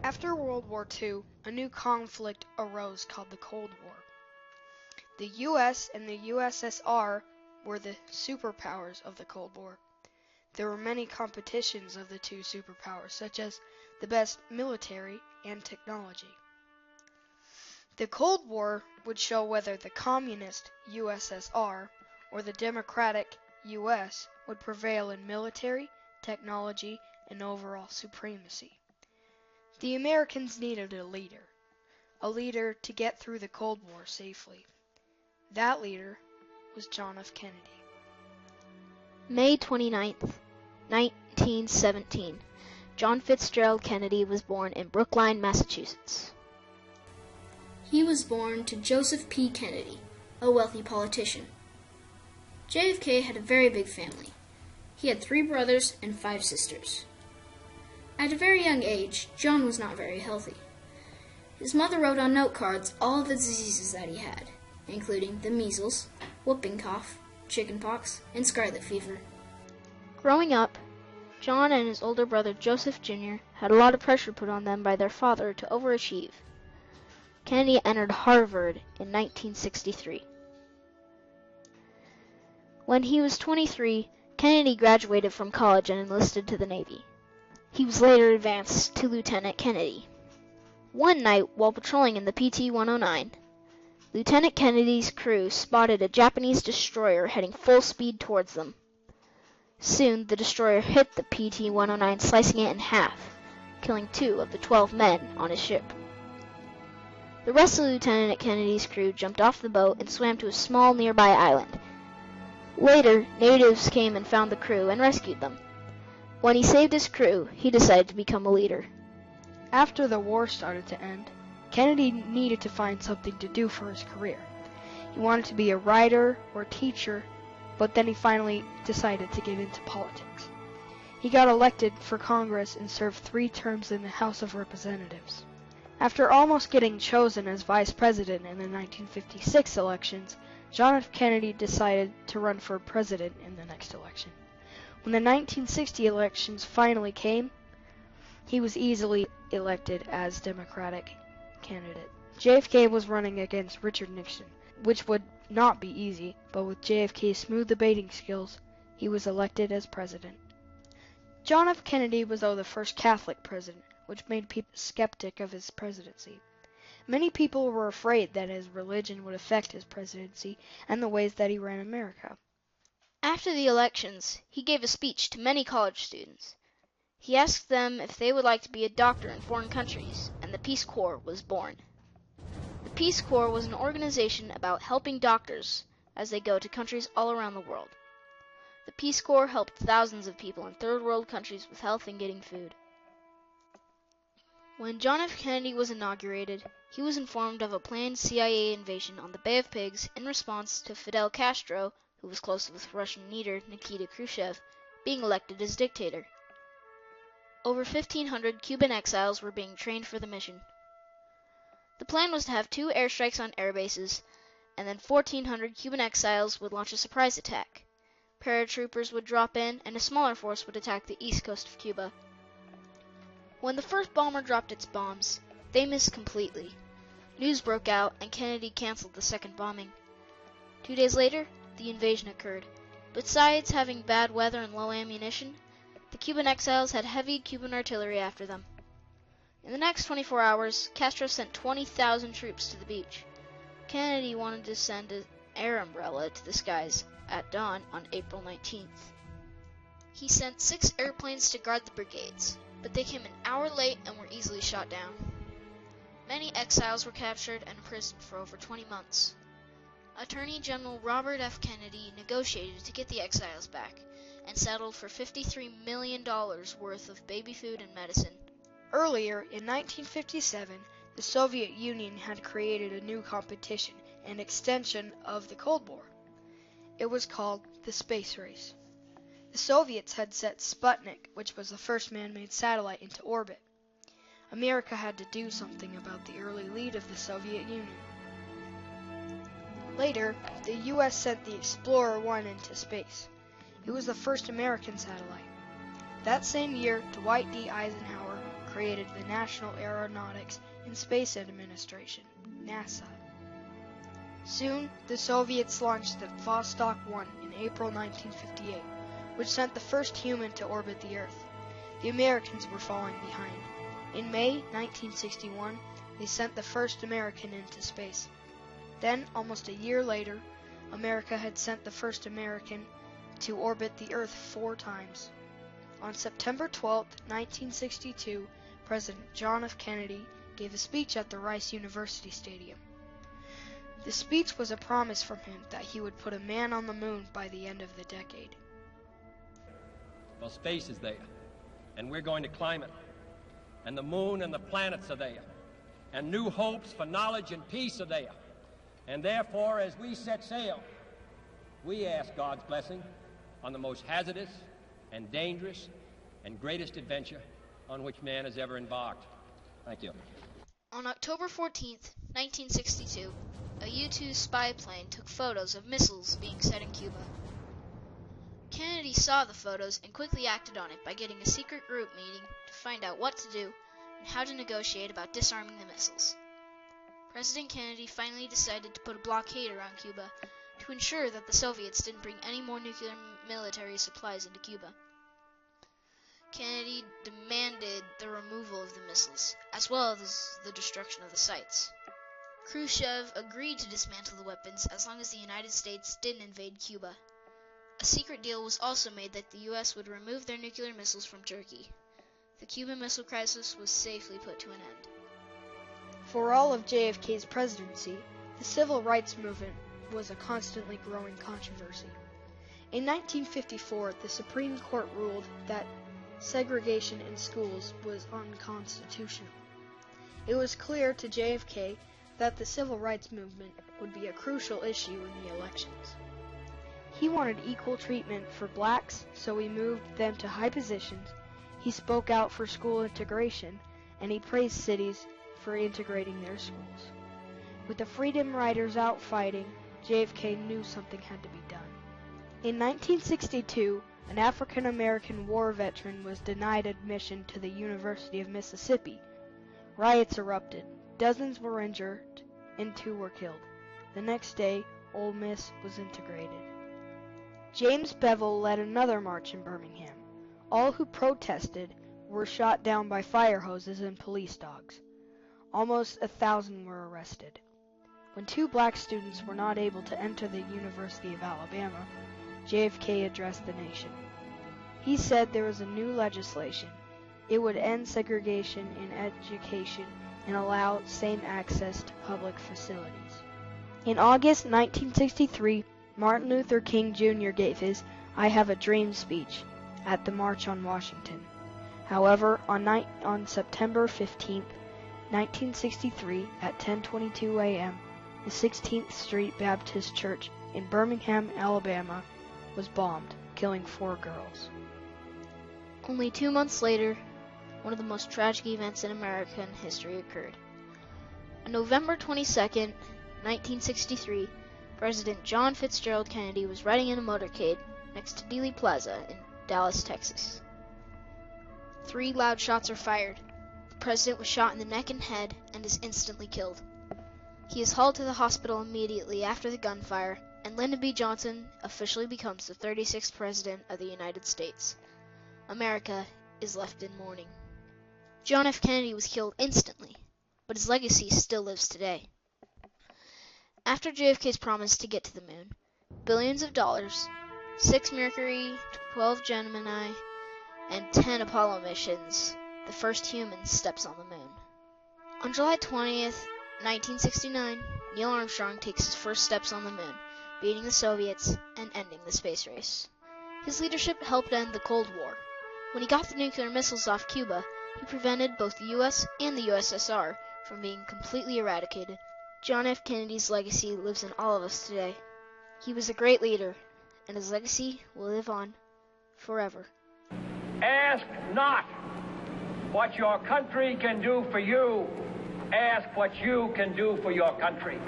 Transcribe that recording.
After World War II, a new conflict arose called the Cold War. The US and the USSR were the superpowers of the Cold War. There were many competitions of the two superpowers, such as the best military and technology. The Cold War would show whether the communist USSR or the democratic US would prevail in military, technology, and overall supremacy. The Americans needed a leader to get through the Cold War safely. That leader was John F. Kennedy. May 29th, 1917. John Fitzgerald Kennedy was born in Brookline, Massachusetts. He was born to Joseph P. Kennedy, a wealthy politician. JFK had a very big family. He had 3 brothers and 5 sisters. At a very young age, John was not very healthy. His mother wrote on note cards all of the diseases that he had, including the measles, whooping cough, chickenpox, and scarlet fever. Growing up, John and his older brother Joseph Jr. had a lot of pressure put on them by their father to overachieve. Kennedy entered Harvard in 1963. When he was 23, Kennedy graduated from college and enlisted to the Navy. He was later advanced to Lieutenant Kennedy. One night, while patrolling in the PT-109, Lieutenant Kennedy's crew spotted a Japanese destroyer heading full speed towards them. Soon, the destroyer hit the PT-109, slicing it in half, killing 2 of the 12 men on his ship. The rest of Lieutenant Kennedy's crew jumped off the boat and swam to a small nearby island. Later, natives came and found the crew and rescued them. When he saved his crew, he decided to become a leader. After the war started to end, Kennedy needed to find something to do for his career. He wanted to be a writer or teacher, but then he finally decided to get into politics. He got elected for Congress and served 3 terms in the House of Representatives. After almost getting chosen as vice president in the 1956 elections, John F. Kennedy decided to run for president in the next election. When the 1960 elections finally came, he was easily elected as Democratic candidate. JFK was running against Richard Nixon, which would not be easy, but with JFK's smooth debating skills, he was elected as president. John F. Kennedy was the first Catholic president, which made people skeptic of his presidency. Many people were afraid that his religion would affect his presidency and the ways that he ran America. After the elections, he gave a speech to many college students. He asked them if they would like to be a doctor in foreign countries, and the Peace Corps was born. The Peace Corps was an organization about helping doctors as they go to countries all around the world. The Peace Corps helped thousands of people in third world countries with health and getting food. When John F. Kennedy was inaugurated, he was informed of a planned CIA invasion on the Bay of Pigs in response to Fidel Castro, who was close with Russian leader Nikita Khrushchev, being elected as dictator. Over 1,500 Cuban exiles were being trained for the mission. The plan was to have 2 airstrikes on air bases, and then 1,400 Cuban exiles would launch a surprise attack. Paratroopers would drop in, and a smaller force would attack the east coast of Cuba. When the first bomber dropped its bombs, they missed completely. News broke out, and Kennedy canceled the second bombing. 2 days later, the invasion occurred. Besides having bad weather and low ammunition, the Cuban exiles had heavy Cuban artillery after them. In the next 24 hours, Castro sent 20,000 troops to the beach. Kennedy wanted to send an air umbrella to the skies at dawn on April 19th. He sent 6 airplanes to guard the brigades, but they came an hour late and were easily shot down. Many exiles were captured and imprisoned for over 20 months. Attorney General Robert F. Kennedy negotiated to get the exiles back and settled for $53 million worth of baby food and medicine. Earlier, in 1957, the Soviet Union had created a new competition and extension of the Cold War. It was called the Space Race. The Soviets had set Sputnik, which was the first man-made satellite, into orbit. America had to do something about the early lead of the Soviet Union. Later, the U.S. sent the Explorer 1 into space. It was the first American satellite. That same year, Dwight D. Eisenhower created the National Aeronautics and Space Administration, NASA. Soon, the Soviets launched the Vostok 1 in April 1958, which sent the first human to orbit the Earth. The Americans were falling behind. In May 1961, they sent the first American into space. Then, almost a year later, America had sent the first American to orbit the Earth 4 times. On September 12, 1962, President John F. Kennedy gave a speech at the Rice University Stadium. The speech was a promise from him that he would put a man on the moon by the end of the decade. Well, space is there, and we're going to climb it. And the moon and the planets are there. And new hopes for knowledge and peace are there. And therefore, as we set sail, we ask God's blessing on the most hazardous and dangerous and greatest adventure on which man has ever embarked. Thank you. On October 14th, 1962, a U-2 spy plane took photos of missiles being set in Cuba. Kennedy saw the photos and quickly acted on it by getting a secret group meeting to find out what to do and how to negotiate about disarming the missiles. President Kennedy finally decided to put a blockade around Cuba to ensure that the Soviets didn't bring any more nuclear military supplies into Cuba. Kennedy demanded the removal of the missiles, as well as the destruction of the sites. Khrushchev agreed to dismantle the weapons as long as the United States didn't invade Cuba. A secret deal was also made that the U.S. would remove their nuclear missiles from Turkey. The Cuban Missile Crisis was safely put to an end. For all of JFK's presidency, the civil rights movement was a constantly growing controversy. In 1954, the Supreme Court ruled that segregation in schools was unconstitutional. It was clear to JFK that the civil rights movement would be a crucial issue in the elections. He wanted equal treatment for blacks, so he moved them to high positions. He spoke out for school integration, and he praised cities for integrating their schools. With the Freedom Riders out fighting, JFK knew something had to be done. In 1962, an African-American war veteran was denied admission to the University of Mississippi. Riots erupted. Dozens were injured, and 2 were killed. The next day, Ole Miss was integrated. James Bevel led another march in Birmingham. All who protested were shot down by fire hoses and police dogs. Almost 1,000 were arrested. When 2 black students were not able to enter the University of Alabama, JFK addressed the nation. He said there was a new legislation. It would end segregation in education and allow same access to public facilities. In August 1963, Martin Luther King Jr. gave his "I Have a Dream" speech at the March on Washington. However, on September 15, 1963, at 10:22 a.m., the 16th Street Baptist Church in Birmingham, Alabama, was bombed, killing 4 girls. Only 2 months later, one of the most tragic events in American history occurred. On November 22, 1963, President John Fitzgerald Kennedy was riding in a motorcade next to Dealey Plaza in Dallas, Texas. 3 loud shots are fired. The president was shot in the neck and head and is instantly killed. He is hauled to the hospital immediately after the gunfire, and Lyndon B. Johnson officially becomes the 36th President of the United States. America is left in mourning. John F. Kennedy was killed instantly, but his legacy still lives today. After JFK's promise to get to the moon, billions of dollars, 6 Mercury, 12 Gemini, and 10 Apollo missions, the first human steps on the moon. On July 20th, 1969, Neil Armstrong takes his first steps on the moon, beating the Soviets and ending the space race. His leadership helped end the Cold War. When he got the nuclear missiles off Cuba, he prevented both the US and the USSR from being completely eradicated. John F. Kennedy's legacy lives in all of us today. He was a great leader, and his legacy will live on forever. Ask not what your country can do for you. Ask what you can do for your country.